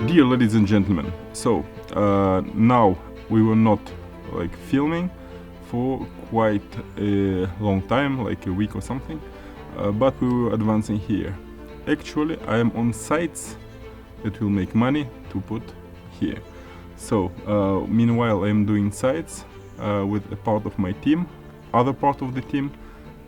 Dear ladies and gentlemen, so now we were not like filming for quite a long time, like a week or something, but we were advancing here. Actually, I am on sites that will make money to put here. So meanwhile I am doing sites with a part of my team. Other part of the team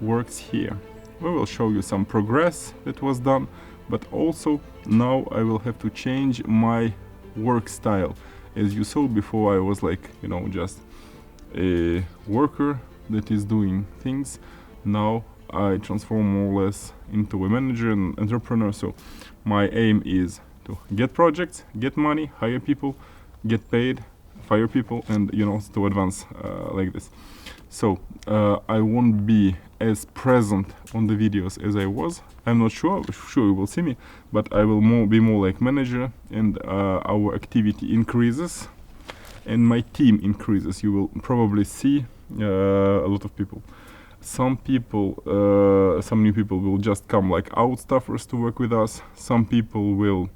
works here. We will show you some progress that was done, but also now I will have to change my work style. As you saw before, I was like, you know, just a worker that is doing things. Now I transform more or less into a manager and entrepreneur. So my aim is to get projects, get money, hire people, get paid, fire people, and you know, to advance like this. So I won't be as present on the videos as I was. I'm not sure you will see me, but I will be more like manager, and our activity increases and my team increases. You will probably see a lot of people. Some people, some new people will just come like outstaffers to work with us. Some people will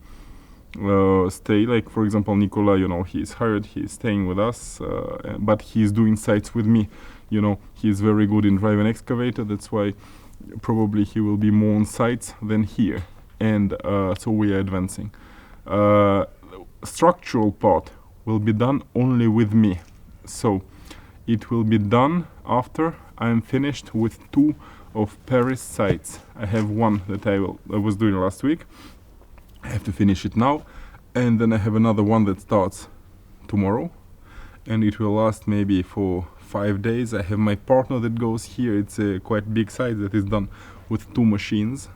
stay, like for example Nicola, you know, he's hired, he's staying with us, but he's doing sites with me. You know, he's very good in driving excavator, that's why probably he will be more on sites than here, and so we are advancing. Structural part will be done only with me, so it will be done after I am finished with 2 of Paris sites. I have one that I was doing last week. I have to finish it now, and then I have another one that starts tomorrow, and it will last maybe for 5 days. I have my partner that goes here. It's a quite big site that is done with 2 machines,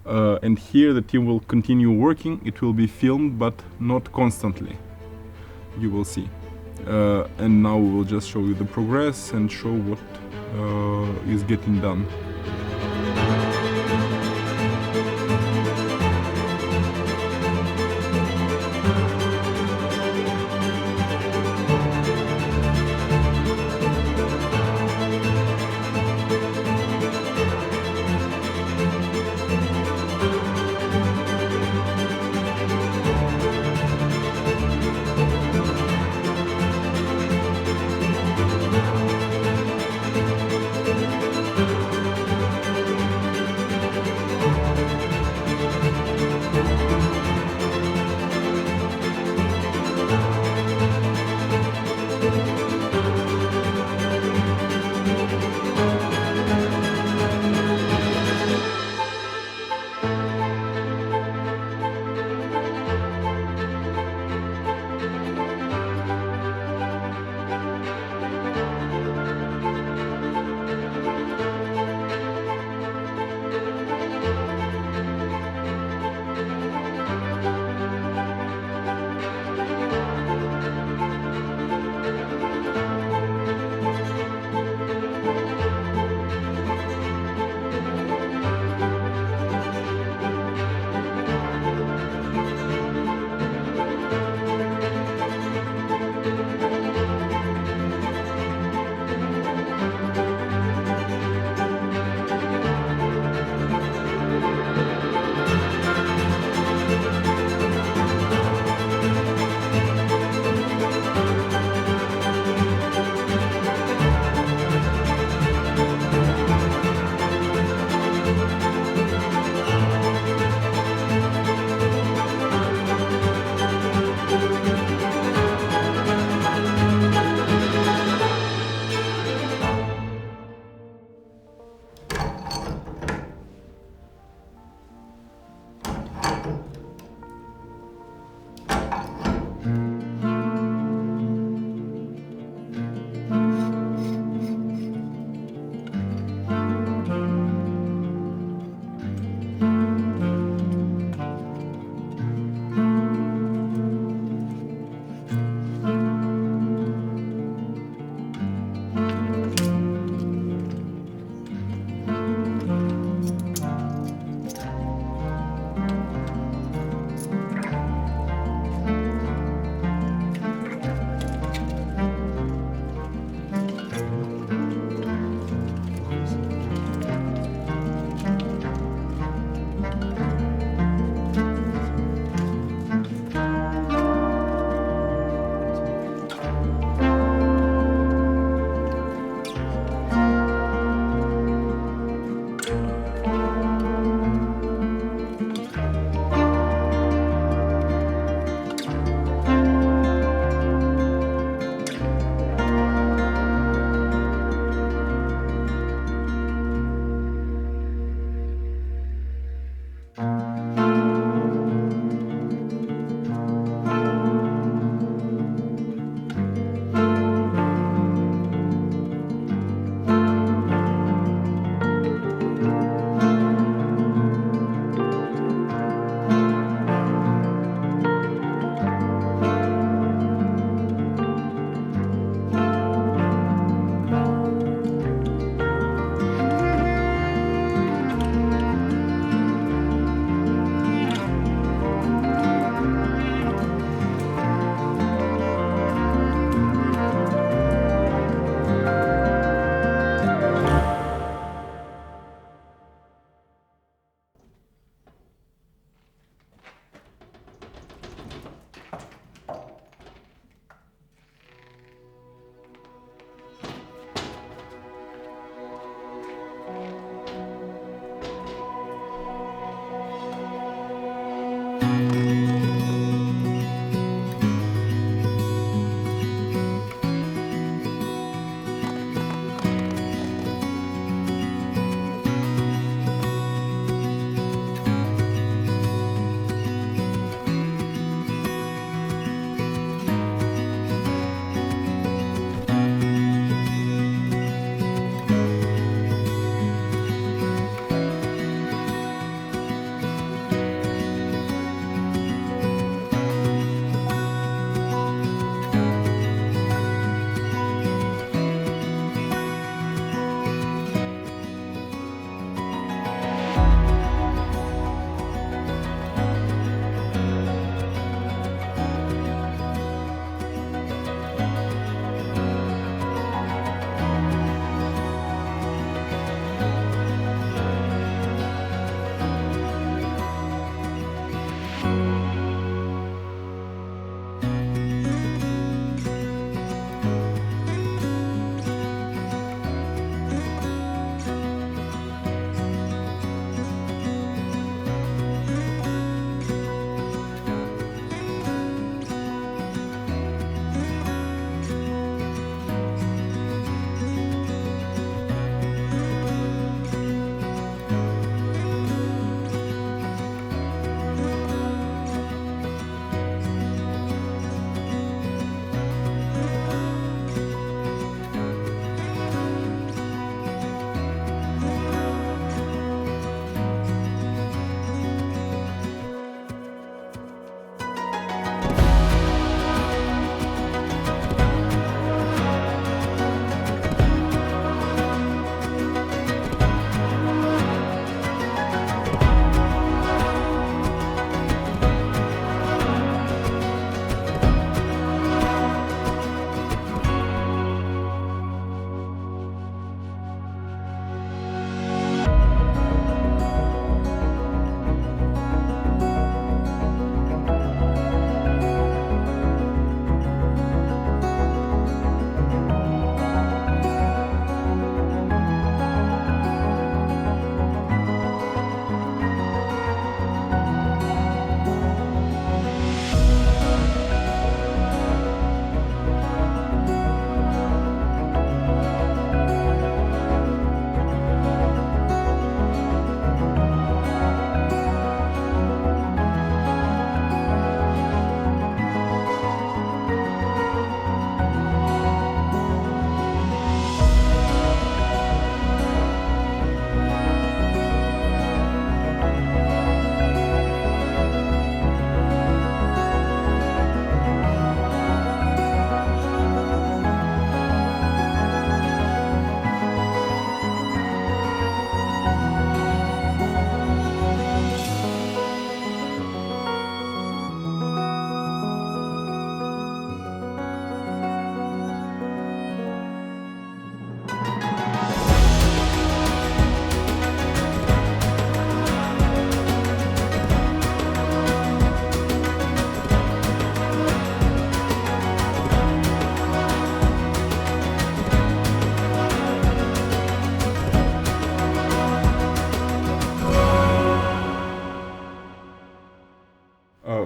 and here the team will continue working. It will be filmed, but not constantly. You will see. And now we will just show you the progress and show what is getting done.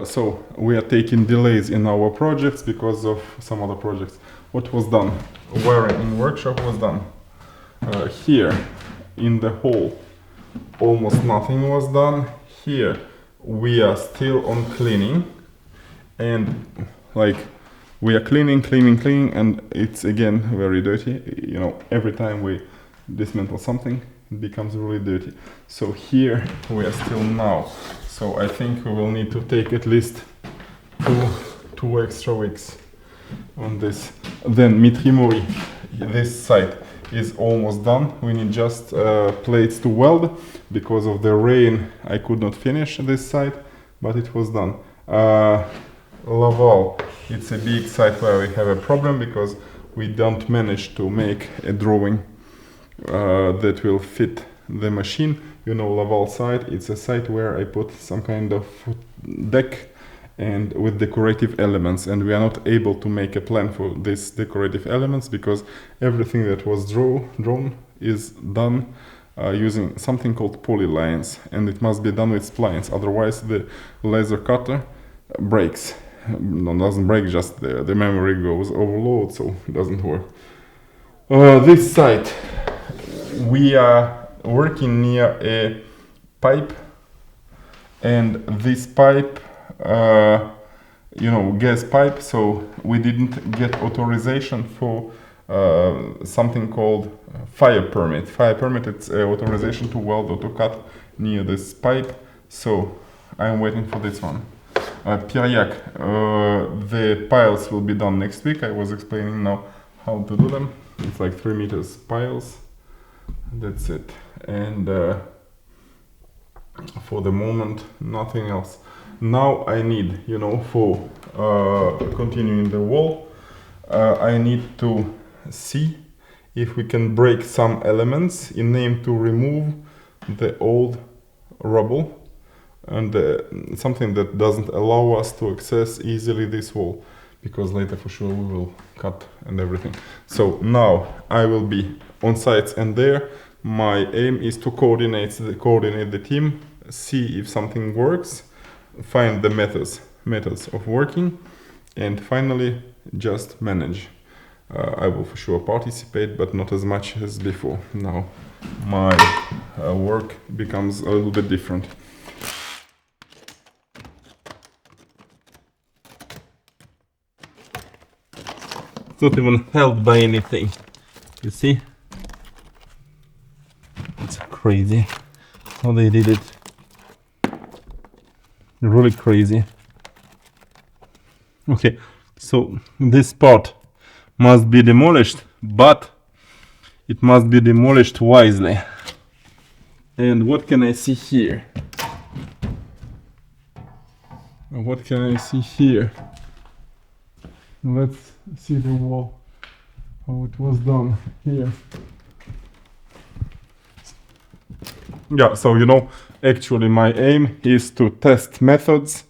So we are taking delays in our projects because of some other projects. What was done? Wiring in workshop was done. Here in the hall almost nothing was done. Here we are still on cleaning, and like we are cleaning, and it's again very dirty. You know, every time we dismantle something, it becomes really dirty. So here we are still now. So I think we will need to take at least two extra weeks on this. Then Mitrimori, this side is almost done. We need just plates to weld. Because of the rain, I could not finish this side, but it was done. Laval, it's a big site where we have a problem because we don't manage to make a drawing that will fit the machine. You know, Laval site, it's a site where I put some kind of deck and with decorative elements, and we are not able to make a plan for these decorative elements because everything that was drawn is done using something called polylines, and it must be done with splines, otherwise the laser cutter breaks. No, doesn't break, just the memory goes overload, so it doesn't work. This site, we are working near a pipe, and this pipe, you know, gas pipe, so we didn't get authorization for something called fire permit. Fire permit, it's authorization to weld or to cut near this pipe, so I'm waiting for this one. Piriac, the piles will be done next week. I was explaining now how to do them. It's like 3 meters piles. That's it. And for the moment, nothing else. Now I need, you know, for continuing the wall, I need to see if we can break some elements in aim to remove the old rubble and something that doesn't allow us to access easily this wall, because later for sure we will cut and everything. So now I will be on sites, and there my aim is to coordinate the team, see if something works, find the methods of working, and finally just manage. I will for sure participate, but not as much as before. Now my work becomes a little bit different. It's not even held by anything, you see? It's crazy how they did it. Really crazy. Okay, so this part must be demolished, but it must be demolished wisely. And what can I see here? What can I see here? Let's see the wall, how it was done here. Yeah, so you know, actually my aim is to test methods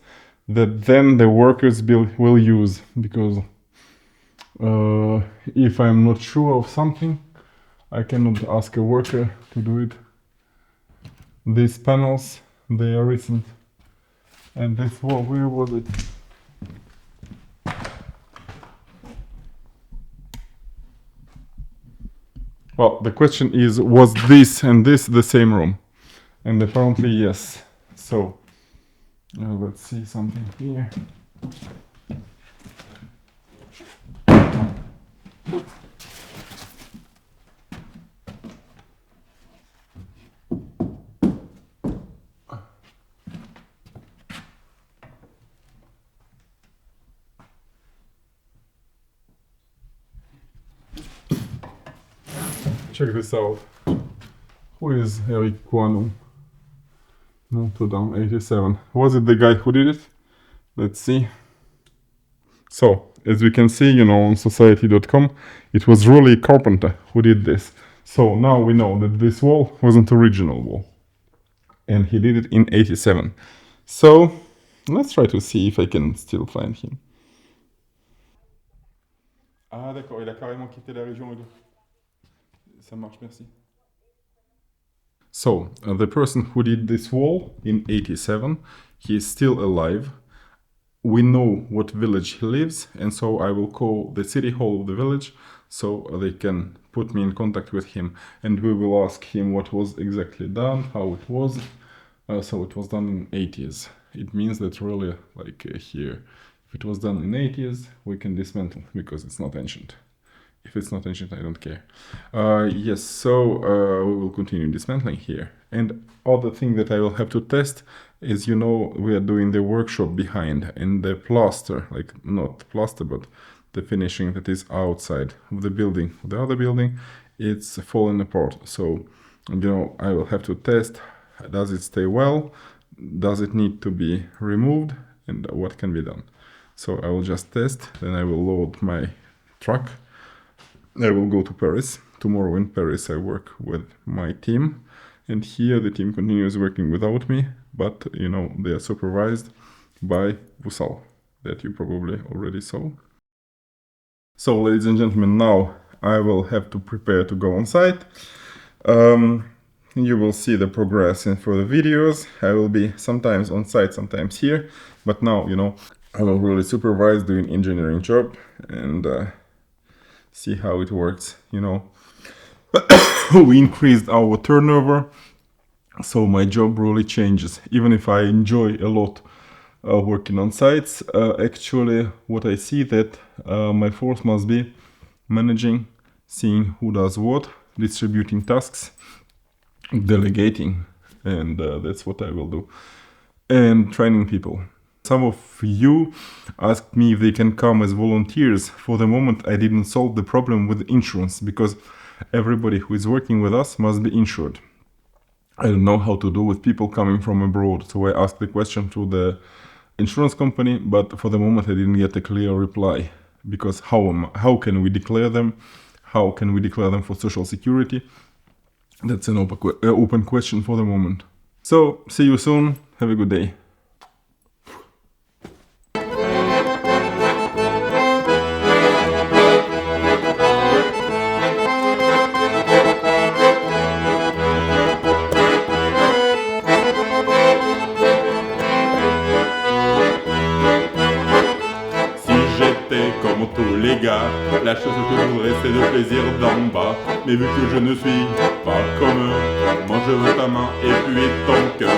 that then the workers will use, because if I'm not sure of something, I cannot ask a worker to do it. These panels, they are recent. And this wall, where was it? Well, the question is, was this and this the same room? And apparently yes. So let's see something here. Check this out. Who is Eric Quanum? Notre Dame 87. Was it the guy who did it? Let's see. So, as we can see, you know, on society.com, it was really a carpenter who did this. So now we know that this wall wasn't original wall. And he did it in 87. So, let's try to see if I can still find him. Ah d'accord, il a carrément quitté la région et tout. Ça marche, merci. So, the person who did this wall in 87, he is still alive. we know what village he lives, and so I will call the city hall of the village so they can put me in contact with him, and we will ask him what was exactly done, how it was. So it was done in 80s. It means that really, like here, if it was done in 80s, we can dismantle because it's not ancient. If it's not ancient, I don't care. Yes, so we will continue dismantling here. And other thing that I will have to test is, you know, we are doing the workshop behind, and the plaster, like not plaster, but the finishing that is outside of the building, the other building, it's falling apart. So, you know, I will have to test, does it stay well? Does it need to be removed? And what can be done? So I will just test, then I will load my truck. I will go to Paris. Tomorrow in Paris I work with my team, and here the team continues working without me, but you know, they are supervised by Vusal, that you probably already saw. So ladies and gentlemen, now I will have to prepare to go on site. You will see the progress in further videos. I will be sometimes on site, sometimes here, but now, you know, I will really supervise doing engineering job and see how it works, you know. We increased our turnover, so my job really changes. Even if I enjoy a lot working on sites, actually what I see that my force must be managing, seeing who does what, distributing tasks, delegating, and that's what I will do, and training people. Some of you asked me if they can come as volunteers. For the moment, I didn't solve the problem with insurance, because everybody who is working with us must be insured. I don't know how to do with people coming from abroad, so I asked the question to the insurance company, but for the moment I didn't get a clear reply, because how can we declare them? How can we declare them for social security? That's an open question for the moment. So, see you soon, have a good day. Comme tous les gars, la chose que je voudrais c'est le plaisir d'en bas. Mais vu que je ne suis pas comme eux, moi je veux ta main et puis ton cœur.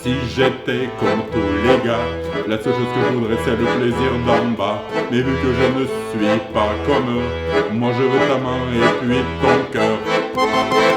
Si j'étais comme tous les gars, la seule chose que je voudrais c'est le plaisir d'en bas. Mais vu que je ne suis pas comme eux, moi je veux ta main et puis ton cœur.